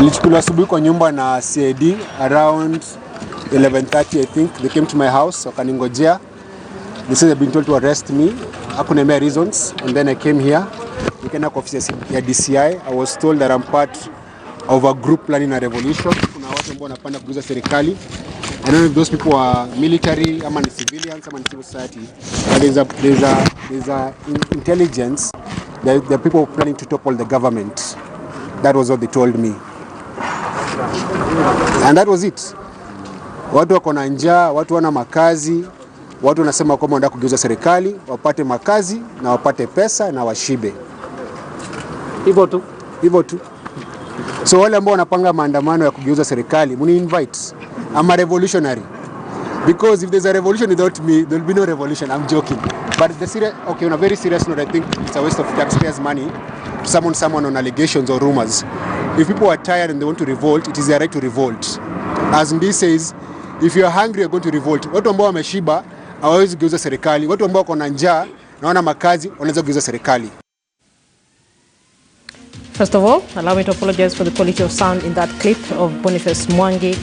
Nilichukuliwa asubuhi kwa nyumba na CID around 11:30 I think. They came to my house, wakaningojea. They said they've been told to arrest me. Hakuniambia reasons. And then I came here. Nikaenda kwa ofisi ya DCI. I was told that I'm part of a group planning a revolution. Kuna watu ambao wanapanda kuguza serikali. I don't know if those people are military, ama ni civilians, ama ni civil society. But there's a intelligence that the people planning to topple the government. That was what they told me. And that was it. Watu wako na njaa, watu wana makazi, watu wanasema kwamba wanataka kugeuza serikali, wapate makazi na wapate pesa na washibe. Hivyo tu. Hivyo tu. So wale ambao wanapanga maandamano ya kugeuza serikali, muni invite. I'm a revolutionary. Because if there's a revolution without me, there will be no revolution. I'm joking. But on a very serious note, I think it's a waste of taxpayers' money to summon someone on allegations or rumors. If people are tired and they want to revolt, it is their right to revolt. As Ndi says, if you are hungry, you're going to revolt. Watu ambao wameshiba hawawezi kugeuza serikali. Watu ambao wako na njaa na wana makazi wanaweza kugeuza serikali. First of all, allow me to apologize for the quality of sound in that clip of Boniface Mwangi.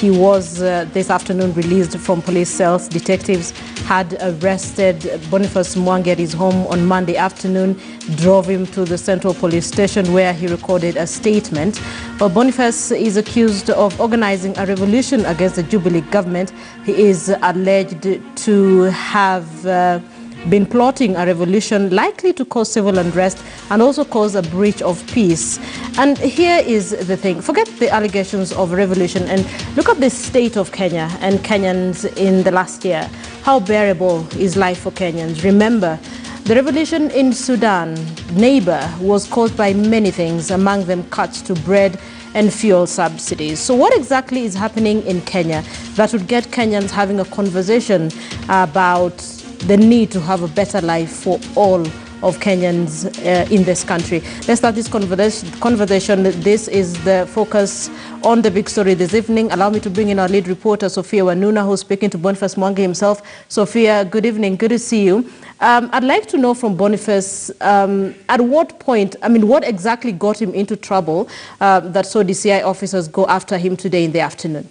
He was this afternoon released from police cells. Detectives had arrested Boniface Mwangi at his home on Monday afternoon, drove him to the Central Police Station where he recorded a statement. Well, Boniface is accused of organizing a revolution against the Jubilee government. He is alleged to have been plotting a revolution likely to cause civil unrest and also cause a breach of peace. And here is the thing. Forget the allegations of revolution and look at the state of Kenya and Kenyans in the last year. How bearable is life for Kenyans? Remember, the revolution in Sudan, neighbor, was caused by many things, among them cuts to bread and fuel subsidies. So what exactly is happening in Kenya that would get Kenyans having a conversation about the need to have a better life for all of Kenyans in this country? Let's start this conversation. This is the focus on the big story this evening. Allow me to bring in our lead reporter, Sophia Wanuna, who's speaking to Boniface Mwangi himself. Sophia, good evening. Good to see you. I'd like to know from Boniface, at what point, what exactly got him into trouble that saw DCI officers go after him today in the afternoon?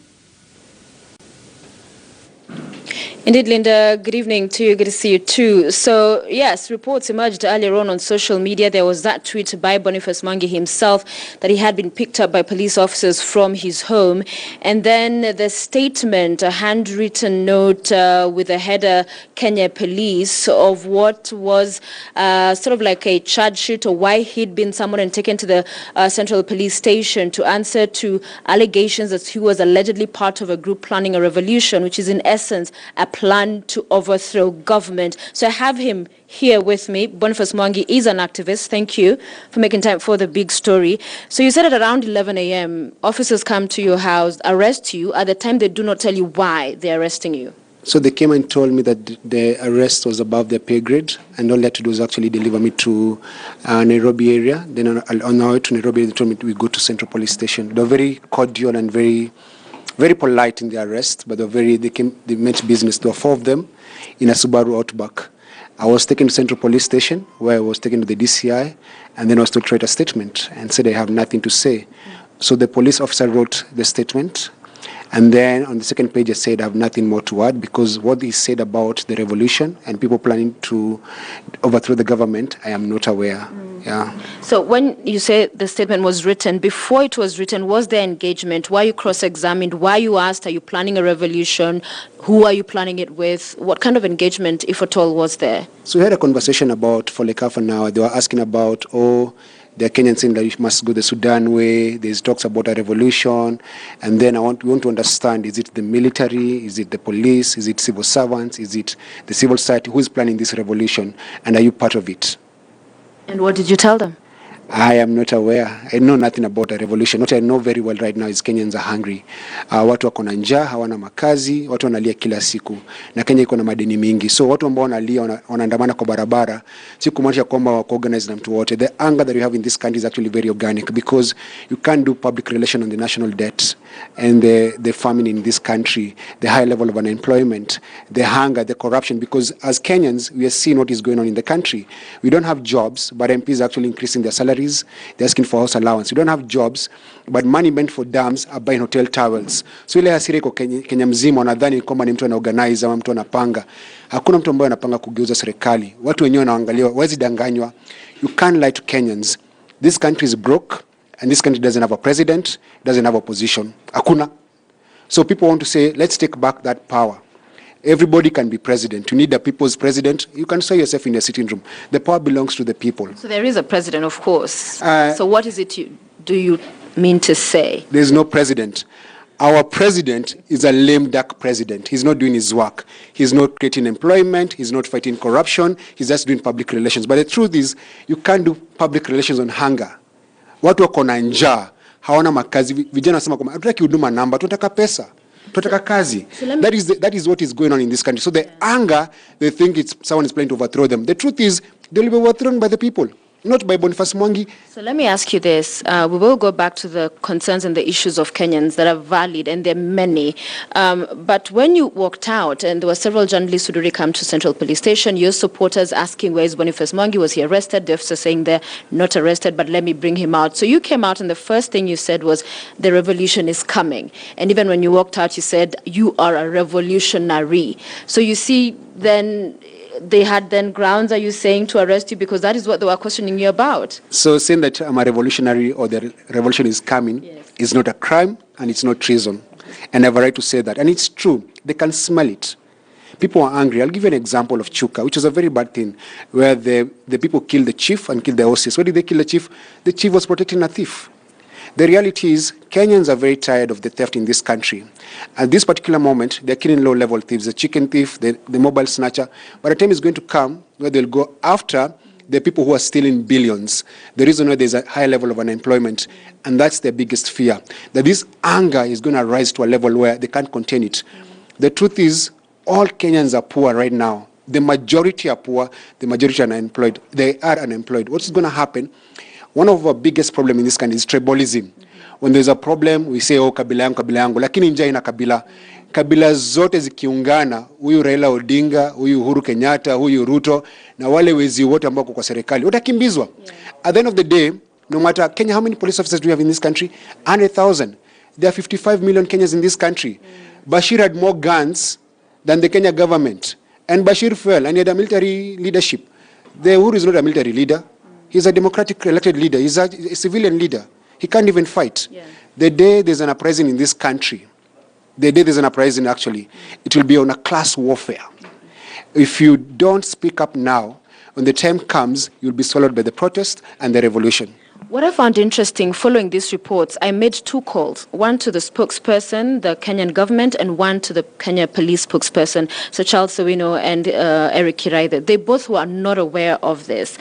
Indeed, Linda, good evening to you. Good to see you too. So, yes, reports emerged earlier on social media. There was that tweet by Boniface Mwangi himself that he had been picked up by police officers from his home. And then the statement, a handwritten note with a header, Kenya Police, of what was sort of like a charge sheet or why he'd been summoned and taken to the Central Police Station to answer to allegations that he was allegedly part of a group planning a revolution, which is in essence a plan to overthrow government. So I have him here with me. Boniface Mwangi is an activist. Thank you for making time for the big story. So you said at around 11 a.m., officers come to your house, arrest you. At the time, they do not tell you why they're arresting you. So they came and told me that the arrest was above their pay grade, and all they had to do was actually deliver me to Nairobi area. Then on our way to Nairobi, they told me we go to Central Police Station. They were very cordial and very polite in the arrest, but they meant business. There were 4 of them in a Subaru Outback. I was taken to Central Police Station, where I was taken to the DCI, and then I was told to write a statement and said I have nothing to say. So the police officer wrote the statement, and then on the second page I said I have nothing more to add because what he said about the revolution and people planning to overthrow the government, I am not aware. Yeah. So when you say the statement was written, before it was written, was there engagement? Were you cross-examined? Were you asked, are you planning a revolution? Who are you planning it with? What kind of engagement, if at all, was there? So we had a conversation about, for like half an hour, they were asking about, the Kenyans saying that you must go the Sudan way. There's talks about a revolution. And then we want to understand, is it the military? Is it the police? Is it civil servants? Is it the civil society? Who is planning this revolution? And are you part of it? And what did you tell them? I am not aware. I know nothing about a revolution. What I know very well right now is Kenyans are hungry. Watu wako na njaa, hawana makazi, watu wanalia kila siku. Na Kenya iko na madeni mingi. So watu ambao wanalia wanaandamana kwa barabara, si kumaanisha kwamba wako organized na mtu wote. The anger that we have in this country is actually very organic because you can't do public relation on the national debt and the famine in this country, the high level of unemployment, the hunger, the corruption, because as Kenyans, we are seeing what is going on in the country. We don't have jobs, but MPs are actually increasing their salary salaries, they're asking for house allowance. You don't have jobs, but money meant for dams are buying hotel towels. So ile hasira iko Kenya mzima, wanadhani kwamba ni mtu anaorganize ama mtu anapanga. Hakuna mtu ambaye anapanga kugeuza serikali. Watu wenyewe wanaangalia, wawezi danganywa. You can't lie to Kenyans. This country is broke, and this country doesn't have a president, doesn't have opposition. Hakuna. So people want to say, let's take back that power. Everybody can be president. You need a people's president. You can say yourself in your sitting room. The power belongs to the people. So there is a president, of course. So what is it do you mean to say? There's no president. Our president is a lame duck president. He's not doing his work. He's not creating employment. He's not fighting corruption. He's just doing public relations. But the truth is, you can't do public relations on hunger. Watu wako na njaa, hawana makazi. Vijana wasema kwamba hatutaki huduma namba, tunataka pesa. Tunataka kazi. That is what is going on in this country. So the anger, they think someone is planning to overthrow them. The truth is, they will be overthrown by the people, not by Boniface Mwangi. So let me ask you this. We will go back to the concerns and the issues of Kenyans that are valid, and there are many. But when you walked out, and there were several journalists who did come to Central Police Station, your supporters asking, where is Boniface Mwangi? Was he arrested? The officer saying they're not arrested, but let me bring him out. So you came out, and the first thing you said was, the revolution is coming. And even when you walked out, you said, you are a revolutionary. So you see, then they had then grounds, are you saying, to arrest you, because that is what they were questioning you about? So saying that I'm a revolutionary or the revolution is coming is not a crime and it's not treason. And I have a right to say that. And it's true. They can smell it. People are angry. I'll give you an example of Chuka, which was a very bad thing, where the people killed the chief and killed the horses. Why did they kill the chief? The chief was protecting a thief. The reality is, Kenyans are very tired of the theft in this country. At this particular moment, they're killing low-level thieves, the chicken thief, the mobile snatcher. But the time is going to come where they'll go after the people who are stealing billions. The reason why there's a high level of unemployment, and that's their biggest fear, that this anger is going to rise to a level where they can't contain it. The truth is, all Kenyans are poor right now. The majority are poor, the majority are unemployed. They are unemployed. What's going to happen? One of our biggest problems in this country is tribalism. When there's a problem, we say, oh, kabila yangu. Lakini njaa ina kabila. Kabila zote zikiungana, huyu Raila Odinga, huyu Uhuru Kenyatta, huyu Ruto, na wale wezi wote ambao kwa serikali, watakimbizwa. At the end of the day, no matter Kenya, how many police officers do we have in this country? 100,000. There are 55 million Kenyans in this country. Bashir had more guns than the Kenya government. And Bashir fell, and he had a military leadership. The Uhuru is not a military leader. He's a democratic elected leader. He's a civilian leader. He can't even fight. The day there's an uprising in this country, actually, it will be on a class warfare. If you don't speak up now, when the time comes, you'll be swallowed by the protest and the revolution. What I found interesting following these reports, I made two calls, one to the spokesperson, the Kenyan government, and one to the Kenya police spokesperson, so Charles Sowino and Eric Kiraithe. They both were not aware of this.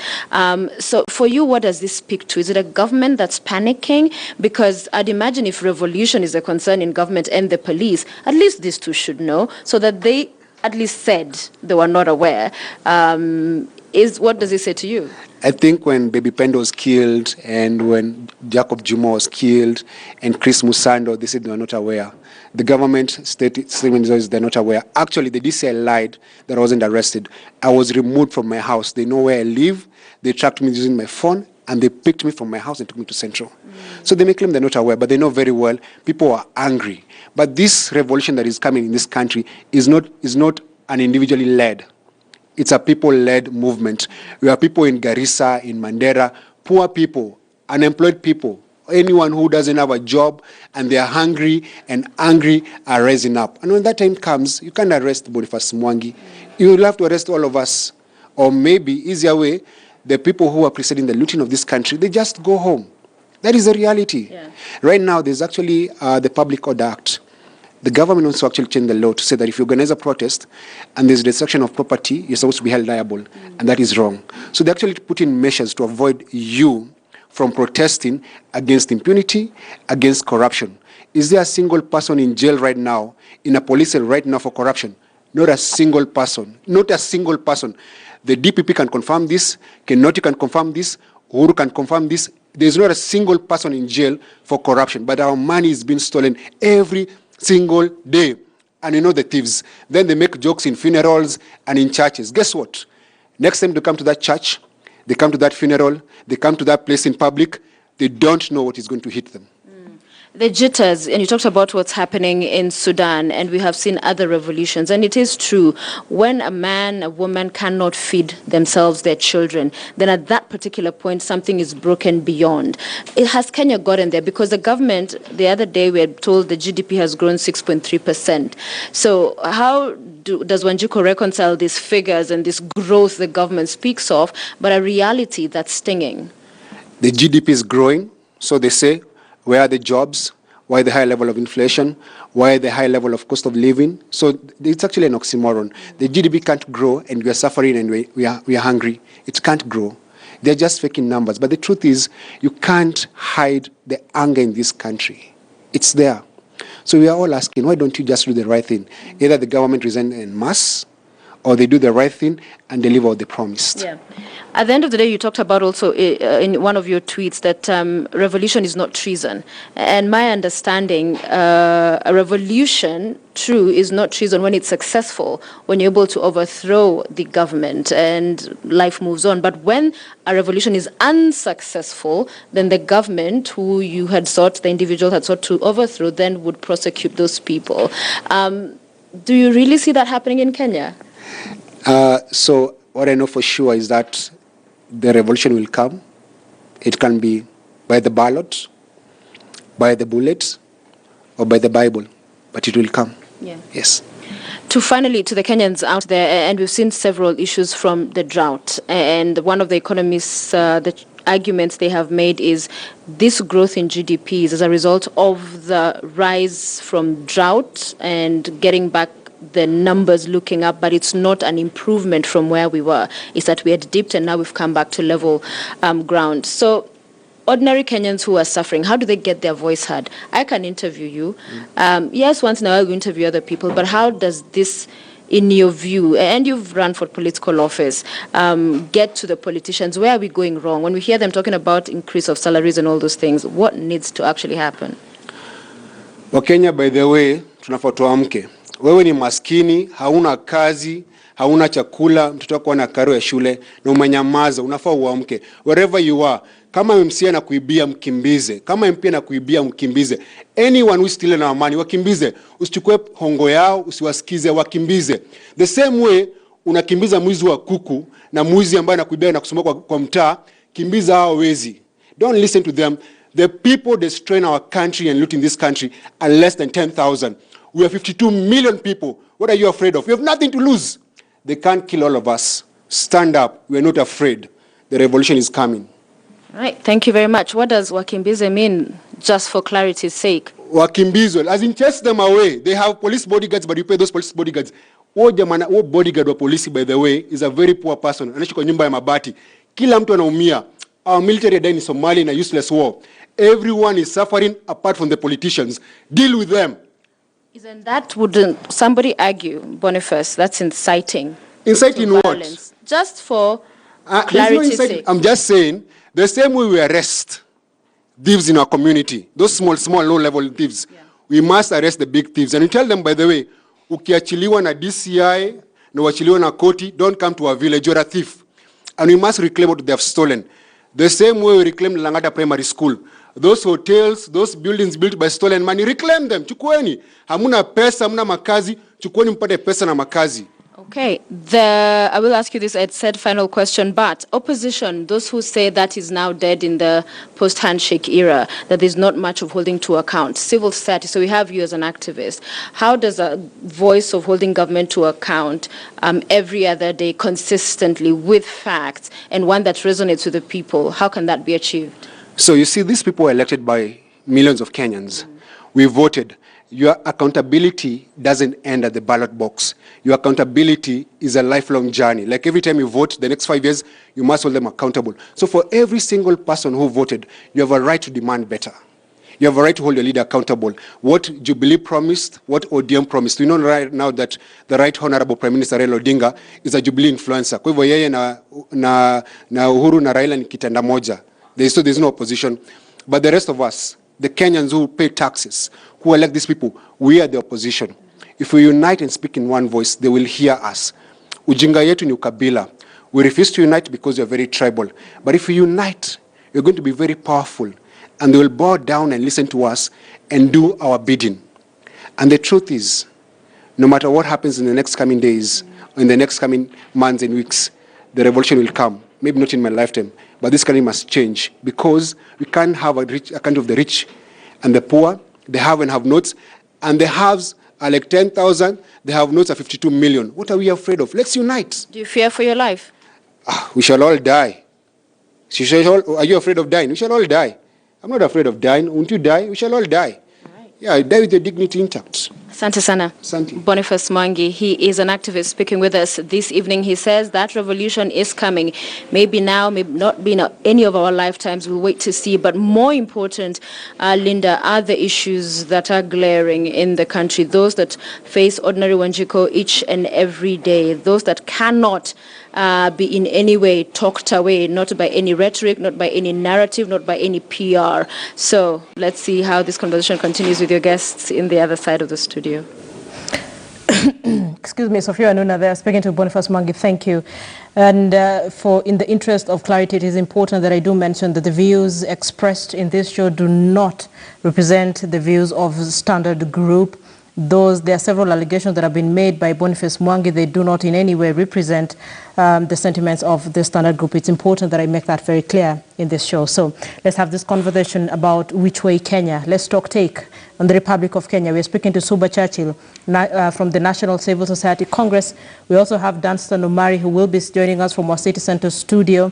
So for you, what does this speak to? Is it a government that's panicking? Because I'd imagine if revolution is a concern in government and the police, at least these two should know, so that they at least said they were not aware. What does it say to you? I think when Baby Pendo was killed and when Jacob Juma was killed and Chris Musando, they said they were not aware. The government statement they're not aware. Actually, the DCI lied that I wasn't arrested. I was removed from my house. They know where I live. They tracked me using my phone and they picked me from my house and took me to Central. So they may claim they're not aware, but they know very well people are angry. But this revolution that is coming in this country is not an individually led. It's a people-led movement. We have people in Garissa, in Mandera, poor people, unemployed people, anyone who doesn't have a job and they are hungry and angry are rising up. And when that time comes, you can't arrest Boniface Mwangi. You will have to arrest all of us. Or maybe, easier way, the people who are preceding the looting of this country, they just go home. That is the reality. Right now, there's actually the Public Order Act. The government wants to actually change the law to say that if you organize a protest and there's destruction of property, you're supposed to be held liable, and that is wrong. So they actually put in measures to avoid you from protesting against impunity, against corruption. Is there a single person in jail right now, in a police cell right now for corruption? Not a single person. Not a single person. The DPP can confirm this, Kenoti can confirm this, Uhuru can confirm this. There's not a single person in jail for corruption, but our money is being stolen every single day. And you know the thieves. Then they make jokes in funerals and in churches. Guess what? Next time they come to that church, They come to that funeral, they come to that place in public, they don't know what is going to hit them. The jitters, and you talked about what's happening in Sudan, and we have seen other revolutions, and it is true. When a man, a woman cannot feed themselves, their children, then at that particular point, something is broken beyond. Has Kenya gotten there? Because the government, the other day we were told the GDP has grown 6.3%. So how does Wanjiku reconcile these figures and this growth the government speaks of, but a reality that's stinging? The GDP is growing, so they say. Where are the jobs? Why the high level of inflation? Why the high level of cost of living? So it's actually an oxymoron. The GDP can't grow, and we are suffering, and we are hungry. It can't grow. They're just faking numbers. But the truth is, you can't hide the anger in this country. It's there. So we are all asking, why don't you just do the right thing? Either the government resign en masse, or they do the right thing and deliver what they promised. Yeah. At the end of the day, you talked about also in one of your tweets that revolution is not treason. And my understanding, a revolution, true, is not treason when it's successful, when you're able to overthrow the government and life moves on. But when a revolution is unsuccessful, then the government, who you had sought, the individual had sought to overthrow, then would prosecute those people. Do you really see that happening in Kenya? So what I know for sure is that the revolution will come. It can be by the ballot, by the bullet, or by the Bible, but it will come. Yeah. Yes. To the Kenyans out there, and we've seen several issues from the drought, and one of the economists, the arguments they have made is this growth in GDP is as a result of the rise from drought and getting back the numbers looking up, but it's not an improvement from where we were. It's that we had dipped and now we've come back to level ground. So ordinary Kenyans who are suffering, how do they get their voice heard? I can interview you. Yes, once in a while we interview other people, but how does this, in your view, and you've run for political office, get to the politicians? Where are we going wrong? When we hear them talking about increase of salaries and all those things, what needs to actually happen? Wakenya, by the way, tunafaa tuamke. Wewe ni maskini, hauna kazi, hauna chakula, mtoto wako ana karo ya shule, na umenyamaza, unafaa uamke. Wherever you are, kama MC na kuibia mkimbize, kama MP na kuibia mkimbize. Anyone who is stealing our money, wakimbize. Usichukue hongo yao, usiwasikize, wakimbize. The same way, unakimbiza mwizi wa kuku, na mwizi ambaye anakuibia na kusumbua kwa mtaa, kimbiza hao wezi. Don't listen to them. The people destroying our country and looting this country are less than 10,000. We are 52 million people. What are you afraid of? You have nothing to lose. They can't kill all of us. Stand up. We are not afraid. The revolution is coming. All right. Thank you very much. What does wakimbize mean, just for clarity's sake? Wakimbizo, as in chase them away. They have police bodyguards, but you pay those police bodyguards. Wo bodyguard wa police, by the way, is a very poor person. Anaishi kwa nyumba ya mabati. Kila mtu anaumia. Our military are dying in Somalia in a useless war. Everyone is suffering apart from the politicians. Deal with them. Isn't that, wouldn't somebody argue, Boniface, that's inciting? Inciting violence? what? Just for clarity's sake. I'm just saying, the same way we arrest thieves in our community, those small, low-level thieves, we must arrest the big thieves. And we tell them, by the way, ukiachiliwa na DCI, na uachiliwa na koti, don't come to our village, you're a thief. And we must reclaim what they have stolen. The same way we reclaim Langata Primary School. Those hotels, those buildings built by stolen money, reclaim them. Chukueni. Hamuna pesa, hamuna makazi. Chukueni mpate pesa na makazi. Okay. I will ask you this, Ed said, final question, but opposition, those who say that is now dead in the post-handshake era, that there's not much of holding to account. Civil society, so we have you as an activist. How does a voice of holding government to account every other day consistently with facts and one that resonates with the people, how can that be achieved? So you see, these people were elected by millions of Kenyans. We voted. Your accountability doesn't end at the ballot box. Your accountability is a lifelong journey. Like every time you vote, the next 5 years, you must hold them accountable. So for every single person who voted, you have a right to demand better. You have a right to hold your leader accountable. What Jubilee promised, what ODM promised. We know right now that the Right Honorable Prime Minister Raila Odinga is a Jubilee influencer. Kwa hivyo yeye na Uhuru na Raila ni kitanda moja. There's no opposition. But the rest of us, the Kenyans who pay taxes, who elect these people, we are the opposition. If we unite and speak in one voice, they will hear us. Ujinga yetu ni ukabila. We refuse to unite because we are very tribal. But if we unite, we're going to be very powerful, and they will bow down and listen to us and do our bidding. And the truth is, no matter what happens in the next coming days, or in the next coming months and weeks, the revolution will come. Maybe not in my lifetime, but this country must change, because we can't have a country of the rich and the poor. They have and have notes, and the haves are like 10,000. They have notes of 52 million. What are we afraid of? Let's unite. Do you fear for your life? We shall all die. Are you afraid of dying? We shall all die. I'm not afraid of dying. Won't you die? We shall all die. Right. Yeah, die with your dignity intact. Asante sana. Asante. Boniface Mwangi, he is an activist speaking with us this evening. He says that revolution is coming. Maybe now, maybe not be in any of our lifetimes. We'll wait to see. But more important, Linda, are the issues that are glaring in the country. Those that face ordinary Wanjiko each and every day. Those that cannot be in any way talked away, not by any rhetoric, not by any narrative, not by any PR. So let's see how this conversation continues with your guests in the other side of the studio. Excuse me, Sophia Anuna there, speaking to Boniface Mwangi. Thank you. And in the interest of clarity, it is important that I do mention that the views expressed in this show do not represent the views of Standard Group. There are several allegations that have been made by Boniface Mwangi. They do not in any way represent the sentiments of the Standard Group. It's important that I make that very clear in this show. So let's have this conversation about which way Kenya. Let's talk take on the Republic of Kenya. We're speaking to Suba Churchill from the National Civil Society Congress. We also have Danstan Omari, who will be joining us from our City Center studio.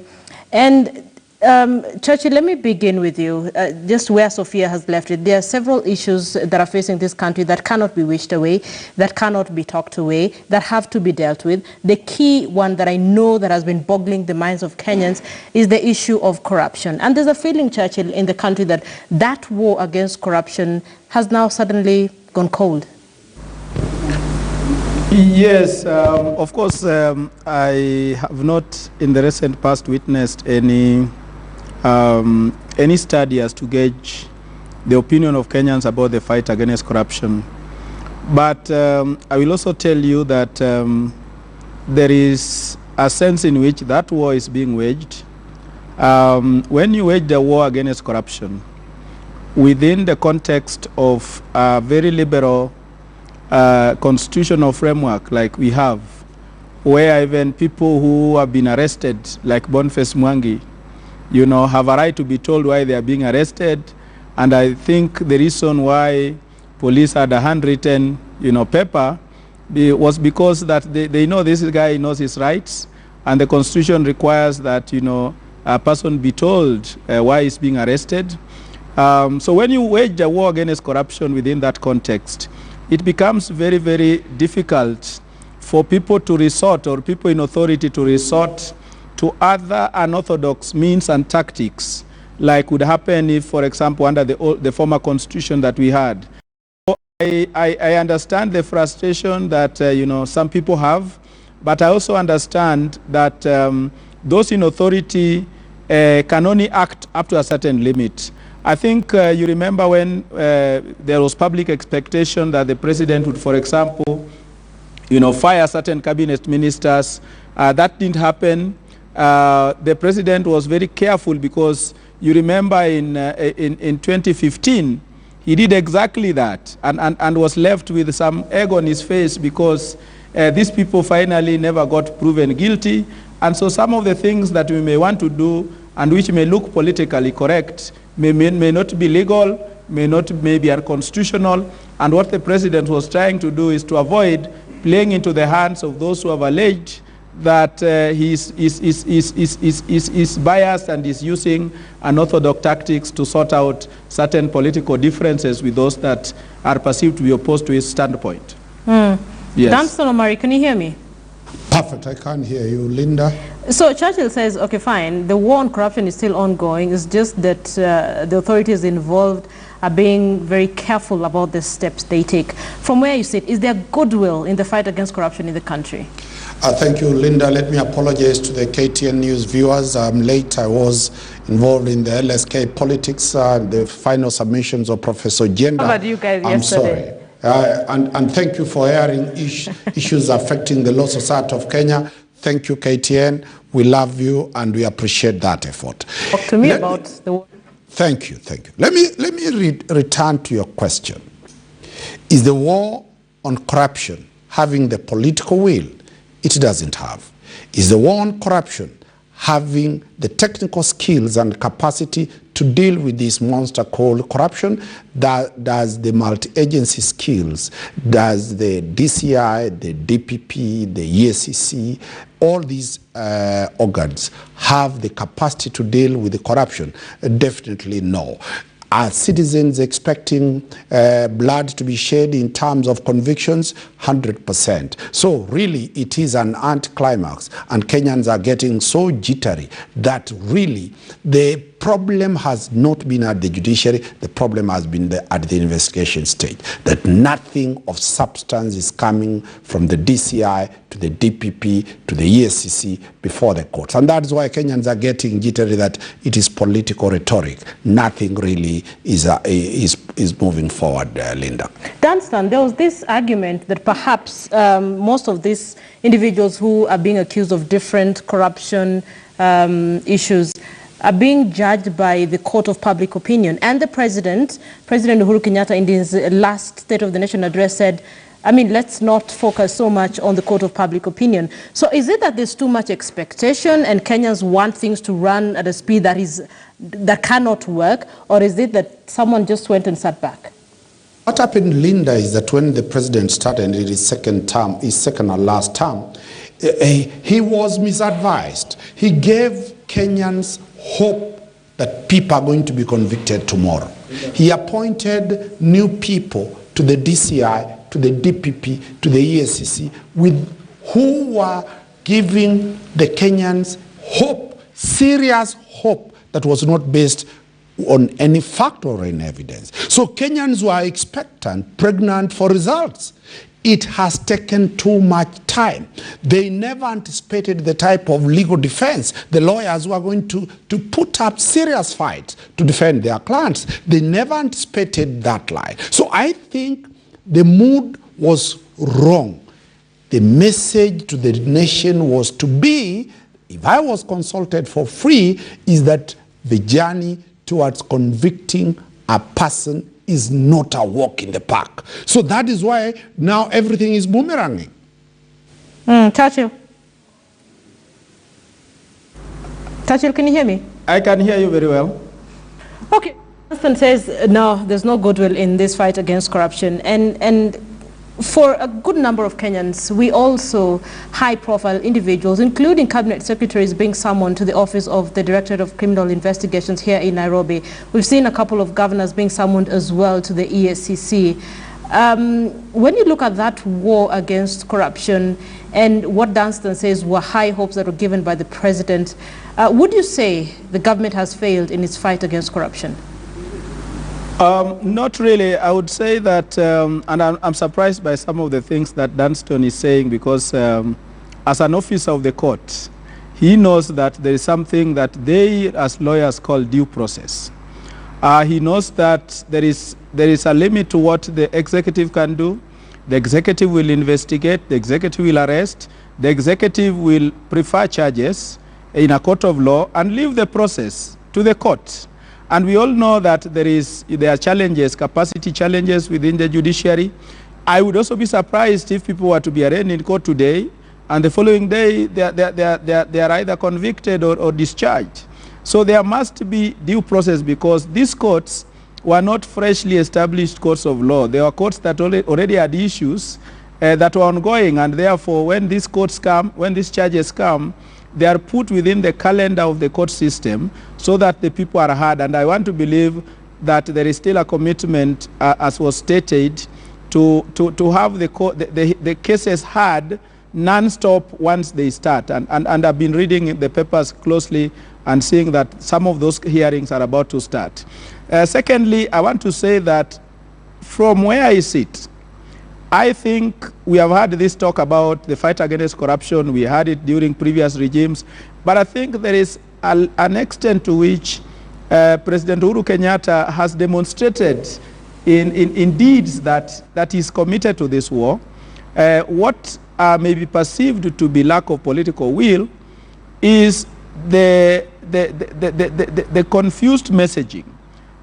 And Churchill, let me begin with you, just where Sophia has left it. There are several issues that are facing this country that cannot be wished away, that cannot be talked away, that have to be dealt with. The key one that I know that has been boggling the minds of Kenyans is the issue of corruption. And there's a feeling, Churchill, in the country that that war against corruption has now suddenly gone cold. Yes, of course, I have not in the recent past witnessed any study as to gauge the opinion of Kenyans about the fight against corruption. But I will also tell you that there is a sense in which that war is being waged. When you wage the war against corruption within the context of a very liberal constitutional framework like we have, where even people who have been arrested, like Boniface Mwangi, you know, have a right to be told why they are being arrested. And I think the reason why police had a handwritten, paper was because that they know this guy knows his rights, and the Constitution requires that, a person be told why he's being arrested. So when you wage a war against corruption within that context, it becomes very, very difficult for people to resort, or people in authority to resort to other unorthodox means and tactics, like would happen if, for example, under the former constitution that we had. So I understand the frustration that some people have, but I also understand that those in authority can only act up to a certain limit. I think you remember when there was public expectation that the president would, for example, fire certain cabinet ministers. That didn't happen. The president was very careful, because you remember in 2015, he did exactly that, and was left with some egg on his face, because these people finally never got proven guilty. And so some of the things that we may want to do, and which may look politically correct, may not be legal, may be unconstitutional. And what the president was trying to do is to avoid playing into the hands of those who have alleged that he is biased and is using unorthodox tactics to sort out certain political differences with those that are perceived to be opposed to his standpoint. Yes. Danstan Omari, can you hear me? Perfect, I can't hear you, Linda. So Churchill says, okay, fine, the war on corruption is still ongoing. It's just that the authorities involved are being very careful about the steps they take. From where you sit, is there goodwill in the fight against corruption in the country? Thank you, Linda. Let me apologize to the KTN News viewers. I'm late. I was involved in the LSK politics, the final submissions of Professor Jenda. How about you guys I'm yesterday? Sorry. And thank you for airing issues affecting the Law Society of Kenya. Thank you, KTN. We love you and we appreciate that effort. Talk to me about the... Thank you, thank you. Let me return to your question. Is the war on corruption having the political will? It doesn't have. Is the war on corruption having the technical skills and capacity to deal with this monster called corruption? Does the multi-agency skills, does the DCI, the DPP, the EACC, all these organs have the capacity to deal with the corruption? Definitely no. Are citizens expecting blood to be shed in terms of convictions? 100%. So really it is an anticlimax, and Kenyans are getting so jittery that really the problem has not been at the judiciary, the problem has been at the investigation stage, that nothing of substance is coming from the DCI to the DPP to the EACC before the courts. And that's why Kenyans are getting jittery that it is political rhetoric. Nothing really is moving forward, Linda. Dunstan, there was this argument that perhaps most of these individuals who are being accused of different corruption issues are being judged by the court of public opinion. And the President Uhuru Kenyatta, in his last State of the Nation address said, I mean, let's not focus so much on the court of public opinion. So is it that there's too much expectation and Kenyans want things to run at a speed that cannot work? Or is it that someone just went and sat back? What happened, Linda, is that when the president started in his second and last term, he was misadvised. He gave Kenyans hope that people are going to be convicted tomorrow. He appointed new people to the DCI, to the DPP, to the EACC, who were giving the Kenyans hope, serious hope that was not based on any fact or any evidence. So Kenyans were expectant, pregnant for results. It has taken too much time. They never anticipated the type of legal defense. The lawyers were going to put up serious fights to defend their clients. They never anticipated that line. So I think the mood was wrong. The message to the nation was to be, if I was consulted for free, is that the journey towards convicting a person is not a walk in the park. So that is why now everything is boomeranging. Churchill, can you hear me? I can hear you very well. Okay. Husband says, no, there's no goodwill in this fight against corruption. And for a good number of Kenyans, we also high-profile individuals, including cabinet secretaries, being summoned to the office of the Directorate of Criminal Investigations here in Nairobi. We've seen a couple of governors being summoned as well to the EACC. When you look at that war against corruption and what Dunstan says were high hopes that were given by the president, would you say the government has failed in its fight against corruption? Not really. I would say that, and I'm surprised by some of the things that Dunstan is saying, because as an officer of the court, he knows that there is something that they as lawyers call due process. He knows that there is a limit to what the executive can do. The executive will investigate, the executive will arrest, the executive will prefer charges in a court of law and leave the process to the court. And we all know that there are challenges, capacity challenges within the judiciary. I would also be surprised if people were to be arraigned in court today and the following day they are either convicted or discharged. So there must be due process, because these courts were not freshly established courts of law. They were courts that already had issues that were ongoing, and therefore when these charges come, they are put within the calendar of the court system so that the people are heard. And I want to believe that there is still a commitment, as was stated, to have the cases heard non-stop once they start. And I've been reading the papers closely and seeing that some of those hearings are about to start. Secondly, I want to say that from where I sit, I think we have had this talk about the fight against corruption. We had it during previous regimes. But I think there is an extent to which President Uhuru Kenyatta has demonstrated in deeds that he's committed to this war. What may be perceived to be lack of political will is the confused messaging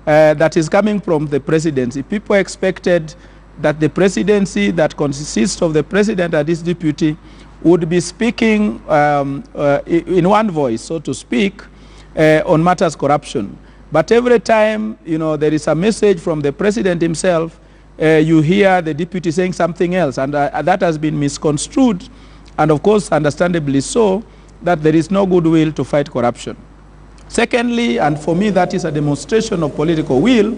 that is coming from the presidency. People expected that the presidency that consists of the president and his deputy would be speaking in one voice, so to speak, on matters corruption. But every time, there is a message from the president himself, you hear the deputy saying something else, and that has been misconstrued, and of course, understandably so, that there is no goodwill to fight corruption. Secondly, and for me that is a demonstration of political will,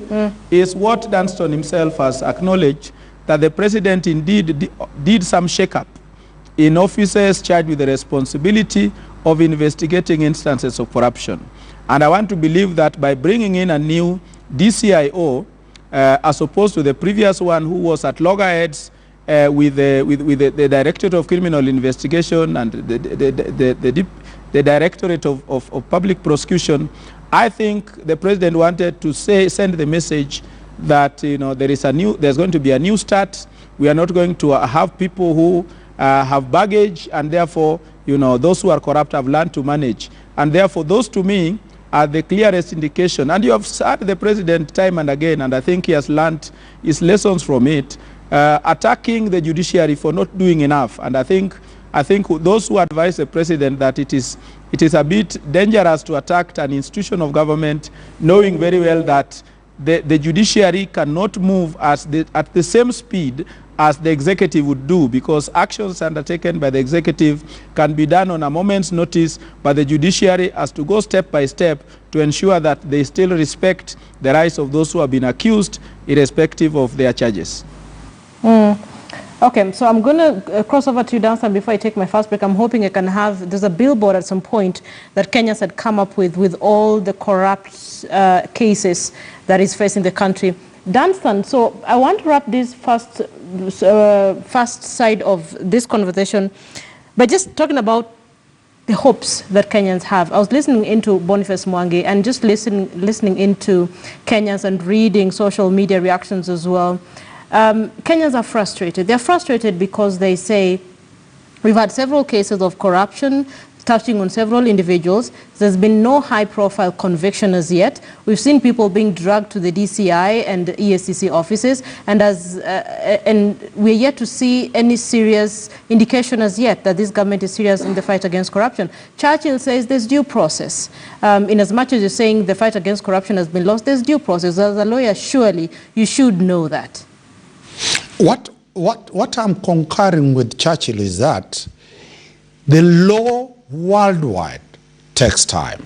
is what Dunston himself has acknowledged, that the president indeed did some shake-up in officers charged with the responsibility of investigating instances of corruption. And I want to believe that by bringing in a new DCIO, as opposed to the previous one who was at loggerheads with the Directorate of Criminal Investigation and the Directorate of Public Prosecution, I think the president wanted to send the message that there's going to be a new start. We are not going to have people who have baggage, and therefore those who are corrupt have learned to manage. And therefore those, to me, are the clearest indication. And you have heard the president time and again, and I think he has learned his lessons from it, attacking the judiciary for not doing enough. And I think those who advise the president that it is a bit dangerous to attack an institution of government, knowing very well that the judiciary cannot move at the same speed as the executive would do, because actions undertaken by the executive can be done on a moment's notice, but the judiciary has to go step by step to ensure that they still respect the rights of those who have been accused, irrespective of their charges. Okay, so I'm going to cross over to you, Dunston, before I take my first break. I'm hoping I can have, there's a billboard at some point that Kenyans had come up with all the corrupt cases that is facing the country. Dunston, so I want to wrap this first side of this conversation by just talking about the hopes that Kenyans have. I was listening into Boniface Mwangi and just listening into Kenyans and reading social media reactions as well. Kenyans are frustrated. They're frustrated because they say, we've had several cases of corruption touching on several individuals. There's been no high-profile conviction as yet. We've seen people being dragged to the DCI and ESCC offices, and we're yet to see any serious indication as yet that this government is serious in the fight against corruption. Churchill says there's due process. In as much as you're saying the fight against corruption has been lost, there's due process. As a lawyer, surely you should know that. What I'm concurring with Churchill is that the law worldwide takes time.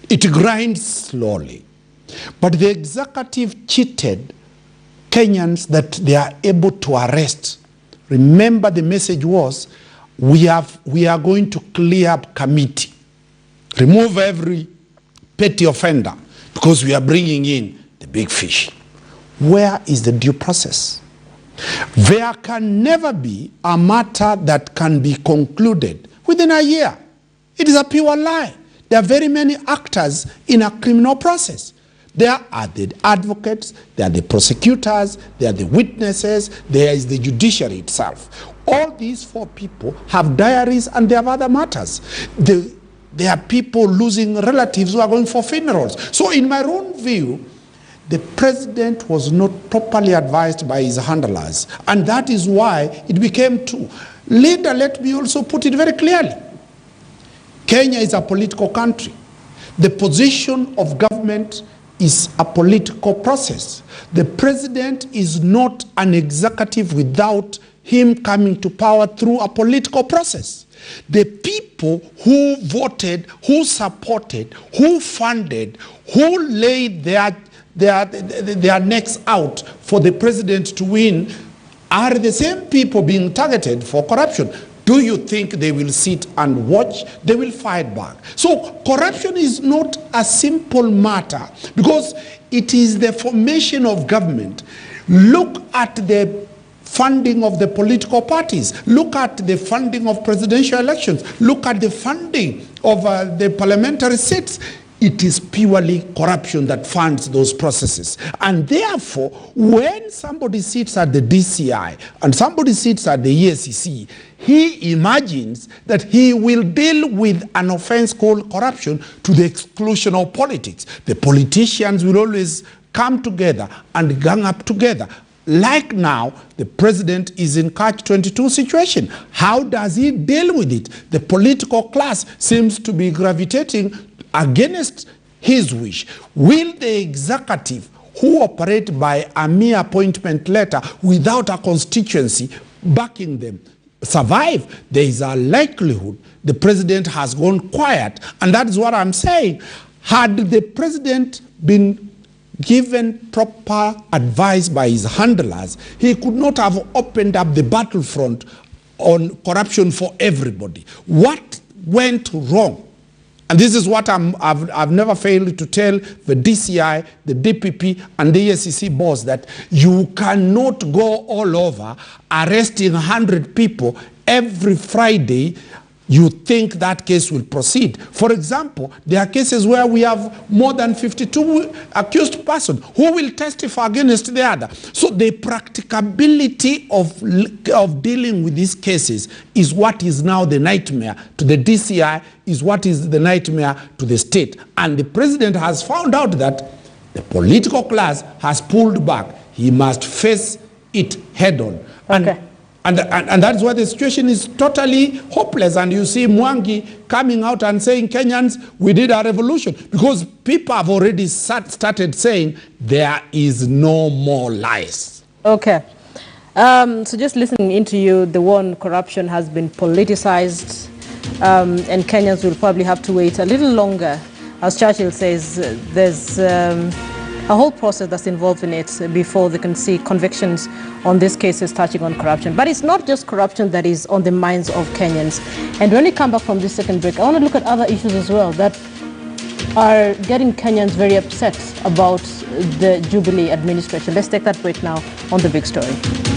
It grinds slowly. But the executive cheated Kenyans that they are able to arrest. Remember, the message was, we are going to clear up committee, remove every petty offender, because we are bringing in the big fish. Where is the due process? There can never be a matter that can be concluded within a year. It is a pure lie. There are very many actors in a criminal process. There are the advocates, there are the prosecutors, there are the witnesses, there is the judiciary itself. All these four people have diaries and they have other matters. There are people losing relatives who are going for funerals. So in my own view, the president was not properly advised by his handlers, and that is why it became two. Later, let me also put it very clearly. Kenya is a political country. The position of government is a political process. The president is not an executive without him coming to power through a political process. The people who voted, who supported, who funded, who laid their necks out for the president to win are the same people being targeted for corruption. Do you think they will sit and watch? They will fight back. So corruption is not a simple matter because it is the formation of government. Look at the funding of the political parties. Look at the funding of presidential elections. Look at the funding of the parliamentary seats. it is purely corruption that funds those processes. And therefore, when somebody sits at the DCI and somebody sits at the EACC, he imagines that he will deal with an offense called corruption to the exclusion of politics. The politicians will always come together and gang up together. Like now, the president is in catch-22 situation. How does he deal with it? The political class seems to be gravitating against his wish. Will the executive, who operate by a mere appointment letter without a constituency backing them, survive? There is a likelihood the president has gone quiet, and that is what I'm saying. Had the president been given proper advice by his handlers, he could not have opened up the battlefront on corruption for everybody. What went wrong? And this is what I've never failed to tell the DCI, the DPP, and the EACC boss, that you cannot go all over arresting 100 people every Friday. You think that case will proceed. For example, there are cases where we have more than 52 accused persons who will testify against the other. So the practicability of dealing with these cases is what is now the nightmare to the DCI, is what is the nightmare to the state. And the president has found out that the political class has pulled back. He must face it head on. Okay. And that's why the situation is totally hopeless. And you see Mwangi coming out and saying, Kenyans, we did a revolution. Because people have already started saying there is no more lies. Okay. So just listening into you, the one, corruption has been politicized, and Kenyans will probably have to wait a little longer. As Churchill says, there's a whole process that's involved in it before they can see convictions on these cases touching on corruption. But it's not just corruption that is on the minds of Kenyans. And when we come back from this second break, I want to look at other issues as well that are getting Kenyans very upset about the Jubilee administration. Let's take that break now on The Big Story.